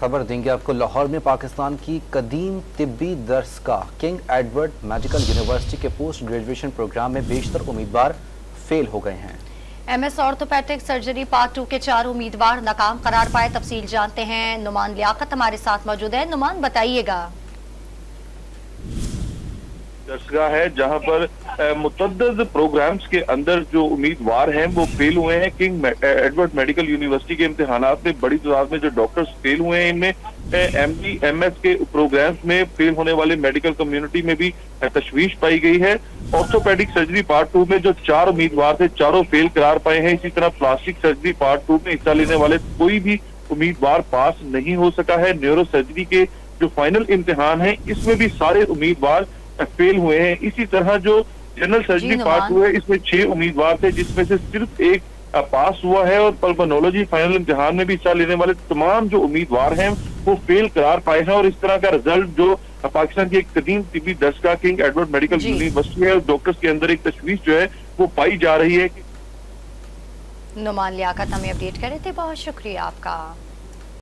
खबर देंगे आपको। लाहौर में पाकिस्तान की कदीम तिब्बी दरसगाह किंग एडवर्ड मेडिकल यूनिवर्सिटी के पोस्ट ग्रेजुएशन प्रोग्राम में बेशतर उम्मीदवार फेल हो गए हैं। MS ऑर्थोपेडिक सर्जरी पार्ट 2 के 4 उम्मीदवार नाकाम करार पाए। तफसील जानते हैं, नुमान लियाकत हमारे साथ मौजूद है। नुमान, बताइएगा। दरसगाह है जहां पर मुतअद्दिद प्रोग्राम्स के अंदर जो उम्मीदवार हैं वो फेल हुए हैं। किंग एडवर्ड मेडिकल यूनिवर्सिटी के इम्तिहानात में बड़ी तादाद में जो डॉक्टर्स फेल हुए हैं, इनमें MD MS के प्रोग्राम्स में फेल होने वाले मेडिकल कम्युनिटी में भी तशवीश पाई गई है। ऑर्थोपेडिक सर्जरी पार्ट 2 में जो 4 उम्मीदवार थे, चारों फेल करार पाए हैं। इसी तरह प्लास्टिक सर्जरी पार्ट 2 में हिस्सा लेने वाले कोई भी उम्मीदवार पास नहीं हो सका है। न्यूरो सर्जरी के जो फाइनल इम्तिहान है इसमें भी सारे उम्मीदवार फेल हुए हैं। इसी तरह जो जनरल सर्जरी पार्ट 2 है इसमें 6 उम्मीदवार थे जिसमें से सिर्फ एक पास हुआ है और पल्मोनोलॉजी फाइनल इम्तिहान में भी हिस्सा लेने वाले तमाम जो उम्मीदवार हैं वो फेल करार पाए हैं। और इस तरह का रिजल्ट जो पाकिस्तान की एक कदीम तिब्बी दरसगाह किंग एडवर्ड मेडिकल यूनिवर्सिटी है, डॉक्टर्स के अंदर एक तशवीश जो है वो पाई जा रही है। नुमान लियाकत हमें अपडेट कर रहे थे, बहुत शुक्रिया आपका।